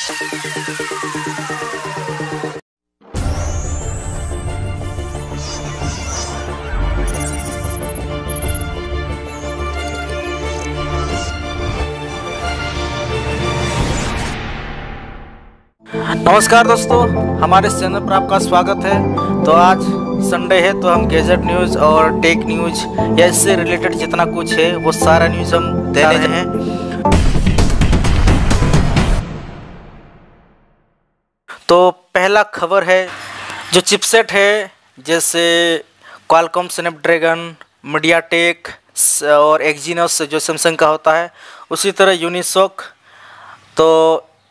नमस्कार दोस्तों, हमारे इस चैनल पर आपका स्वागत है। तो आज संडे है तो हम गैजेट न्यूज़ और टेक न्यूज़ या इससे रिलेटेड जितना कुछ है वो सारा न्यूज़ हम दे रहे हैं। तो पहला खबर है जो चिपसेट है, जैसे क्वालकॉम स्नैपड्रैगन, मीडियाटेक और एक्जीनोस जो सैमसंग का होता है, उसी तरह यूनिसॉक। तो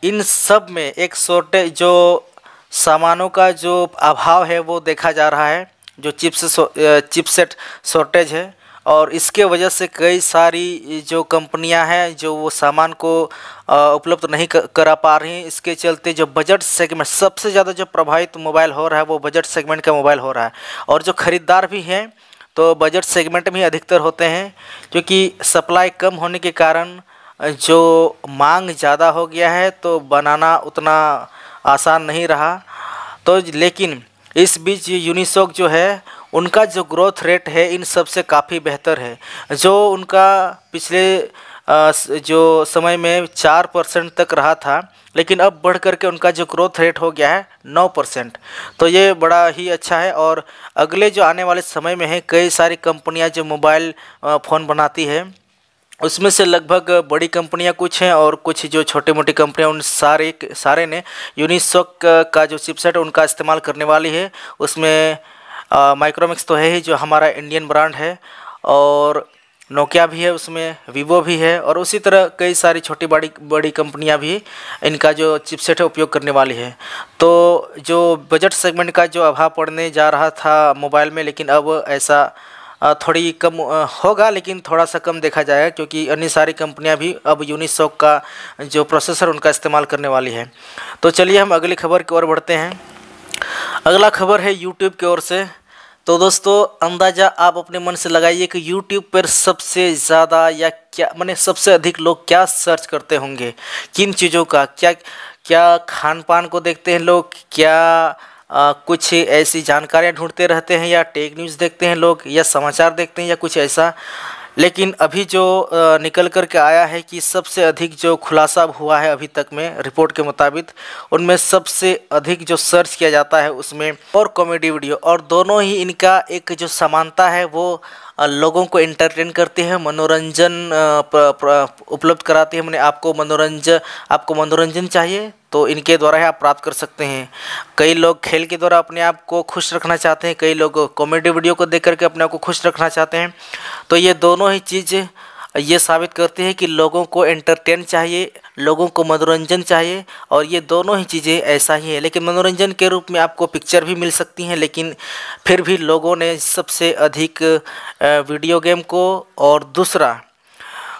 इन सब में एक शॉर्टेज, जो सामानों का जो अभाव है वो देखा जा रहा है, जो चिपसेट शॉर्टेज है। और इसके वजह से कई सारी जो कंपनियां हैं जो वो सामान को उपलब्ध नहीं करा पा रही हैं। इसके चलते जो बजट सेगमेंट, सबसे ज़्यादा जो प्रभावित मोबाइल हो रहा है वो बजट सेगमेंट का मोबाइल हो रहा है। और जो ख़रीदार भी हैं तो बजट सेगमेंट में अधिकतर होते हैं, क्योंकि सप्लाई कम होने के कारण जो मांग ज़्यादा हो गया है तो बनाना उतना आसान नहीं रहा। तो लेकिन इस बीच यूनिसॉक जो है उनका जो ग्रोथ रेट है इन सब से काफ़ी बेहतर है। जो उनका पिछले जो समय में 4% तक रहा था, लेकिन अब बढ़ करके उनका जो ग्रोथ रेट हो गया है 9%। तो ये बड़ा ही अच्छा है। और अगले जो आने वाले समय में है, कई सारी कंपनियां जो मोबाइल फ़ोन बनाती है उसमें से लगभग बड़ी कंपनियां कुछ हैं और कुछ जो छोटी मोटी कंपनियां, उन सारे ने यूनिसॉक का जो चिपसेट उनका इस्तेमाल करने वाली है। उसमें माइक्रोमैक्स तो है ही, जो हमारा इंडियन ब्रांड है, और नोकिया भी है, उसमें वीवो भी है, और उसी तरह कई सारी छोटी बड़ी कंपनियां भी इनका जो चिपसेट है उपयोग करने वाली है। तो जो बजट सेगमेंट का जो अभाव पड़ने जा रहा था मोबाइल में, लेकिन अब ऐसा थोड़ी कम होगा, लेकिन थोड़ा सा कम देखा जाएगा, क्योंकि अन्य सारी कंपनियां भी अब यूनिसॉक का जो प्रोसेसर उनका इस्तेमाल करने वाली है। तो चलिए हम अगली खबर की ओर बढ़ते हैं। अगला खबर है यूट्यूब की ओर से। तो दोस्तों, अंदाज़ा आप अपने मन से लगाइए कि यूट्यूब पर सबसे ज़्यादा या क्या माने सबसे अधिक लोग क्या सर्च करते होंगे, किन चीज़ों का। क्या खान पान को देखते हैं लोग, क्या कुछ ऐसी जानकारियाँ ढूंढते रहते हैं, या टेक न्यूज़ देखते हैं लोग, या समाचार देखते हैं, या कुछ ऐसा। लेकिन अभी जो निकल कर के आया है कि सबसे अधिक जो खुलासा हुआ है अभी तक में रिपोर्ट के मुताबिक, उनमें सबसे अधिक जो सर्च किया जाता है उसमें और कॉमेडी वीडियो, और दोनों ही इनका एक जो समानता है वो लोगों को एंटरटेन करती है, मनोरंजन उपलब्ध कराती है। मैंने आपको मनोरंजन चाहिए तो इनके द्वारा ही आप प्राप्त कर सकते हैं। कई लोग खेल के द्वारा अपने आप को खुश रखना चाहते हैं, कई लोग कॉमेडी वीडियो को देख करके अपने आप को खुश रखना चाहते हैं। तो ये दोनों ही चीज़ ये साबित करती है कि लोगों को एंटरटेन चाहिए, लोगों को मनोरंजन चाहिए, और ये दोनों ही चीज़ें ऐसा ही है। लेकिन मनोरंजन के रूप में आपको पिक्चर भी मिल सकती हैं, लेकिन फिर भी लोगों ने सबसे अधिक वीडियो गेम को और दूसरा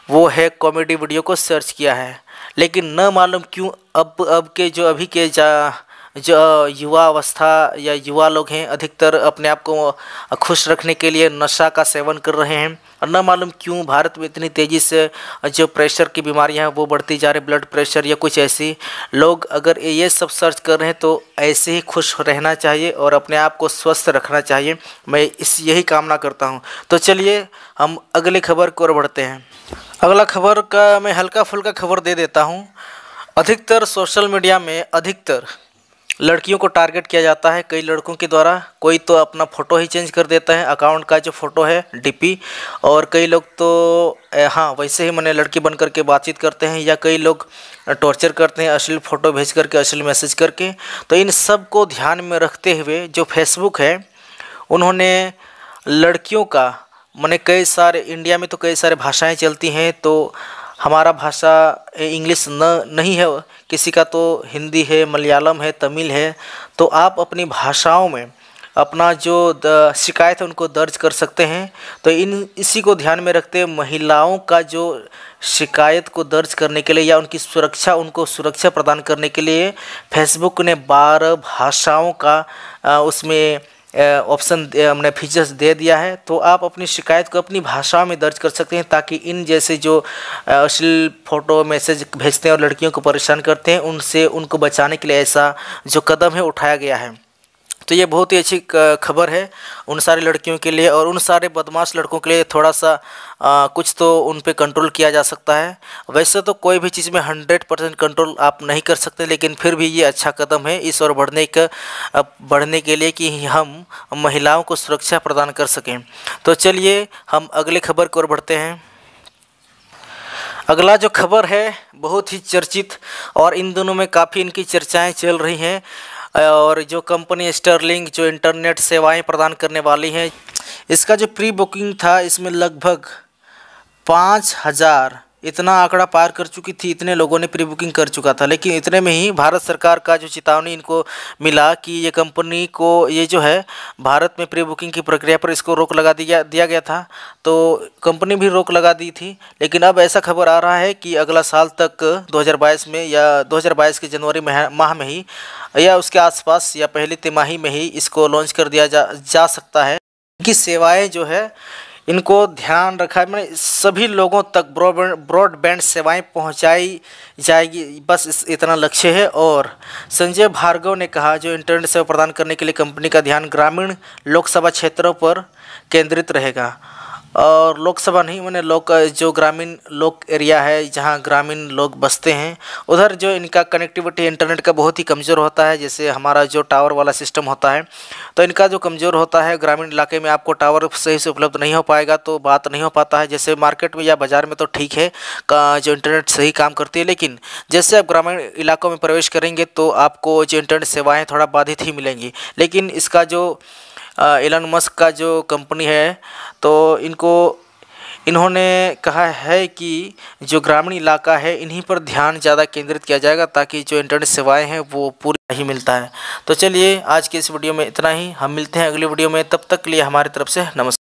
वो है कॉमेडी वीडियो को सर्च किया है। लेकिन न मालूम क्यों अब के जो अभी के जो युवा अवस्था या युवा लोग हैं, अधिकतर अपने आप को खुश रखने के लिए नशा का सेवन कर रहे हैं। और न मालूम क्यों भारत में इतनी तेज़ी से जो प्रेशर की बीमारियां हैं वो बढ़ती जा रही, ब्लड प्रेशर या कुछ ऐसी। लोग अगर ये सब सर्च कर रहे हैं तो ऐसे ही खुश रहना चाहिए और अपने आप को स्वस्थ रखना चाहिए। मैं यही कामना करता हूँ। तो चलिए हम अगली खबर की ओर बढ़ते हैं। अगला खबर का मैं हल्का फुल्का खबर दे देता हूँ। अधिकतर सोशल मीडिया में अधिकतर लड़कियों को टारगेट किया जाता है कई लड़कों के द्वारा। कोई तो अपना फ़ोटो ही चेंज कर देता है, अकाउंट का जो फ़ोटो है डीपी, और कई लोग तो हाँ वैसे ही मैंने लड़की बन करके बातचीत करते हैं, या कई लोग टॉर्चर करते हैं अश्लील फ़ोटो भेज करके, अश्लील मैसेज करके। तो इन सब को ध्यान में रखते हुए जो फेसबुक है उन्होंने लड़कियों का मैंने कई सारे, इंडिया में तो कई सारे भाषाएँ चलती हैं, तो हमारा भाषा इंग्लिश नहीं है, किसी का तो हिंदी है, मलयालम है, तमिल है। तो आप अपनी भाषाओं में अपना जो शिकायत है उनको दर्ज कर सकते हैं। तो इसी को ध्यान में रखते हुए महिलाओं का जो शिकायत को दर्ज करने के लिए या उनको सुरक्षा प्रदान करने के लिए फेसबुक ने 12 भाषाओं का उसमें ऑप्शन हमने फीचर्स दे दिया है। तो आप अपनी शिकायत को अपनी भाषा में दर्ज कर सकते हैं, ताकि इन जैसे जो अश्लील फ़ोटो मैसेज भेजते हैं और लड़कियों को परेशान करते हैं, उनसे उनको बचाने के लिए ऐसा जो कदम है उठाया गया है। तो ये बहुत ही अच्छी खबर है उन सारी लड़कियों के लिए, और उन सारे बदमाश लड़कों के लिए थोड़ा सा कुछ तो उन पे कंट्रोल किया जा सकता है। वैसे तो कोई भी चीज़ में 100% कंट्रोल आप नहीं कर सकते, लेकिन फिर भी ये अच्छा कदम है इस ओर बढ़ने के लिए कि हम महिलाओं को सुरक्षा प्रदान कर सकें। तो चलिए हम अगले खबर की ओर बढ़ते हैं। अगला जो खबर है बहुत ही चर्चित, और इन दिनों में काफ़ी इनकी चर्चाएं चल रही हैं, और जो कंपनी स्टरलिंक जो इंटरनेट सेवाएं प्रदान करने वाली है, इसका जो प्री बुकिंग था इसमें लगभग 5000 इतना आंकड़ा पार कर चुकी थी, इतने लोगों ने प्री बुकिंग कर चुका था। लेकिन इतने में ही भारत सरकार का जो चेतावनी इनको मिला कि ये कंपनी को ये जो है भारत में प्री बुकिंग की प्रक्रिया पर इसको रोक लगा दिया गया था। तो कंपनी भी रोक लगा दी थी, लेकिन अब ऐसा खबर आ रहा है कि अगला साल तक 2022 में या 2022 के जनवरी माह में ही या उसके आसपास या पहली तिमाही में ही इसको लॉन्च कर दिया जा सकता है। इनकी सेवाएं जो है इनको ध्यान रखा है, मैंने सभी लोगों तक ब्रॉडबैंड सेवाएं पहुंचाई जाएगी, बस इतना लक्ष्य है। और संजय भार्गव ने कहा जो इंटरनेट सेवा प्रदान करने के लिए कंपनी का ध्यान ग्रामीण लोकसभा क्षेत्रों पर केंद्रित रहेगा, और लोकसभा नहीं मैंने जो ग्रामीण लोक एरिया है जहां ग्रामीण लोग बसते हैं, उधर जो इनका कनेक्टिविटी इंटरनेट का बहुत ही कमज़ोर होता है। जैसे हमारा जो टावर वाला सिस्टम होता है, तो इनका जो कमज़ोर होता है, ग्रामीण इलाके में आपको टावर सही से उपलब्ध नहीं हो पाएगा, तो बात नहीं हो पाता है। जैसे मार्केट में या बाज़ार में तो ठीक है जो इंटरनेट सही काम करती है, लेकिन जैसे आप ग्रामीण इलाकों में प्रवेश करेंगे तो आपको जो इंटरनेट सेवाएँ थोड़ा बाधित ही मिलेंगी। लेकिन इसका जो एलन मस्क का जो कंपनी है, तो इन्होंने कहा है कि जो ग्रामीण इलाका है इन्हीं पर ध्यान ज़्यादा केंद्रित किया जाएगा, ताकि जो इंटरनेट सेवाएं हैं वो पूरी ही मिलता है। तो चलिए आज के इस वीडियो में इतना ही, हम मिलते हैं अगली वीडियो में, तब तक के लिए हमारी तरफ से नमस्कार।